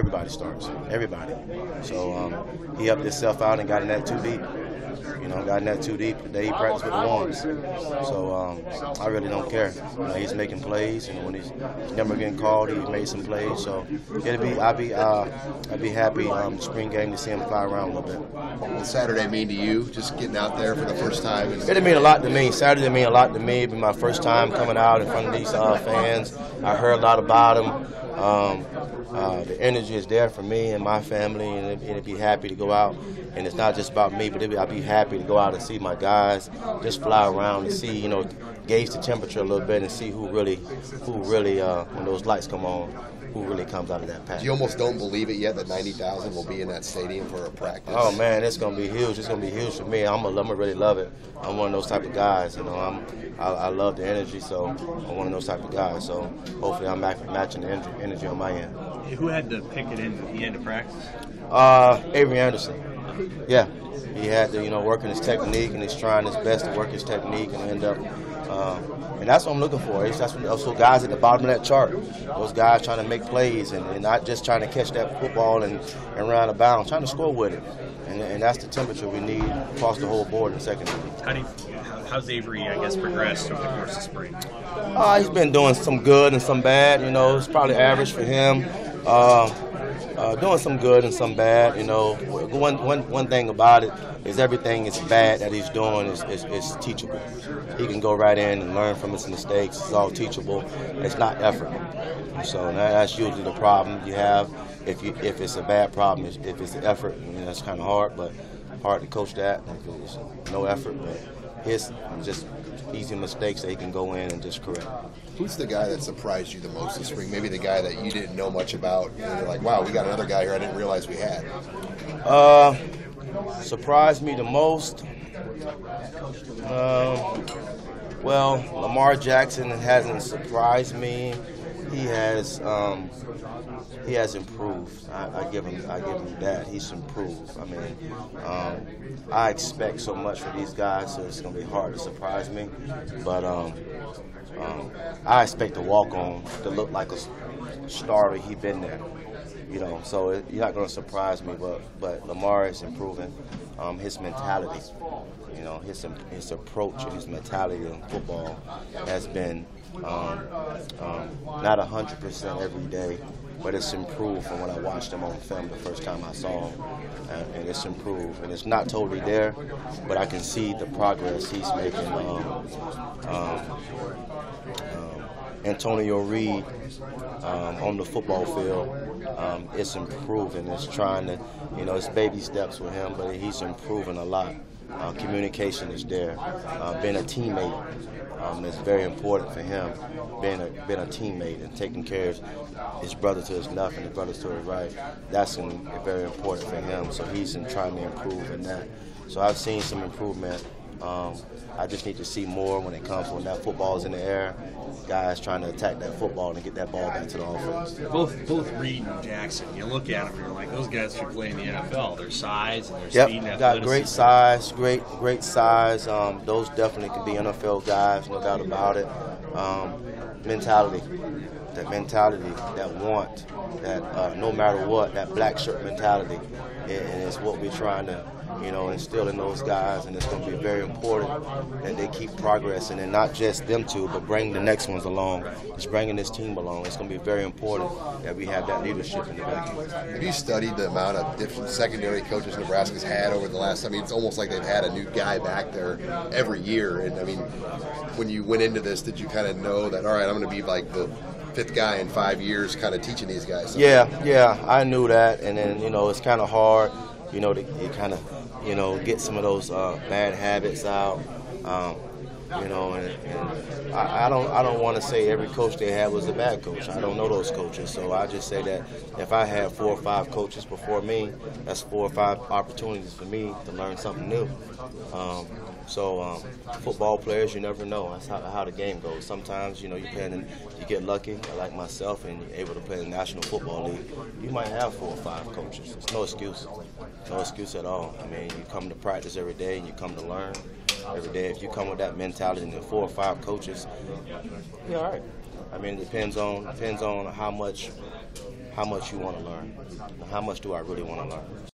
everybody starts. Everybody. So he upped himself out and got in that too deep. You know, got in that too deep. Today he practiced with the ones. So I really don't care. You know, he's making plays, and when he's never getting called, he made some plays. So I'd be happy the spring game to see him fly around a little bit. What does Saturday mean to you? Just getting out there for the first time. It'll mean a lot to me. Saturday mean a lot to me. It'll be my first time coming out in front of these fans. I heard a lot about him. The energy is there for me and my family, and it'd be happy to go out. And it's not just about me, but I'd be happy to go out and see my guys, just fly around and see, you know, gauge the temperature a little bit and see who really, when those lights come on, who really comes out of that pack. You almost don't believe it yet that 90,000 will be in that stadium for a practice. Oh man, it's gonna be huge. It's gonna be huge for me. I'm gonna really love it. I'm one of those type of guys. You know, I love the energy, so I'm one of those type of guys. So hopefully I'm matching the energy on my end. Who had to pick it in at the end of practice? Avery Anderson. Yeah, he had to, you know, work in his technique, and he's trying his best to work his technique and end up. And that's what I'm looking for. That's what guys at the bottom of that chart. Those guys trying to make plays and not just trying to catch that football and run out of bounds, trying to score with it. And that's the temperature we need across the whole board in secondary. How's Avery, I guess, progressed over the course of spring? He's been doing some good and some bad. You know, it's probably average for him. Doing some good and some bad. You know, one thing about it is everything is bad that he's doing is teachable. He can go right in and learn from his mistakes. It's all teachable. It's not effort. So that's usually the problem you have. If it's a bad problem, if it's effort, I mean, that's kind of hard, but hard to coach that. If it's no effort, but it's just easy mistakes that he can go in and just correct. Who's the guy that surprised you the most this spring? Maybe the guy that you didn't know much about, and you're like, wow, we got another guy here I didn't realize we had. Surprised me the most? Well, Lamar Jackson hasn't surprised me. He has improved. I give him that. He's improved. I mean, I expect so much for these guys, so it's gonna be hard to surprise me. But I expect the walk-on to look like a star. He been there, you know. So you're not gonna surprise me. But Lamar is improving. His mentality, you know, his approach and his mentality in football has been not 100% every day, but it's improved from when I watched him on film the first time I saw him, and it's improved. And it's not totally there, but I can see the progress he's making. Antonio Reed on the football field, it's improving. It's trying to, you know, it's baby steps with him, but he's improving a lot. Communication is there. Being a teammate is very important for him. Being a teammate and taking care of his brother to his left and his brother to his right, that's very important for him. So he's trying to improve in that. So I've seen some improvement. I just need to see more when it comes when that football is in the air. Guys trying to attack that football and get that ball back to the offense. Both Reed and Jackson, you look at them and you're like, those guys should play in the NFL. Their size and their speed and athleticism. Got great size, great size. Those definitely could be NFL guys, no doubt about it. Mentality, that want, that no matter what, that black shirt mentality, and it's what we're trying to, you know, instill in those guys, and it's going to be very important that they keep progressing, and not just them two, but bring the next ones along. Just bringing this team along. It's going to be very important that we have that leadership in the back. Have you studied the amount of different secondary coaches Nebraska's had over the last? I mean, it's almost like they've had a new guy back there every year. And I mean, when you went into this, did you kind of know that, all right, I'm going to be like the fifth guy in 5 years, kind of teaching these guys something? Yeah, I knew that, and then, you know, it's kind of hard, you know, to kind of, you know, get some of those bad habits out. You know, and I don't want to say every coach they had was a bad coach. I don't know those coaches, so I just say that if I had 4 or 5 coaches before me, that's 4 or 5 opportunities for me to learn something new. Football players, you never know. That's how the game goes. Sometimes, you know, you get lucky, like myself, and you're able to play in the National Football League. You might have 4 or 5 coaches. It's no excuse. No excuse at all. I mean, you come to practice every day and you come to learn every day. If you come with that mentality and the 4 or 5 coaches, you're all right. I mean, it depends on how much how much you want to learn, and how much do I really want to learn.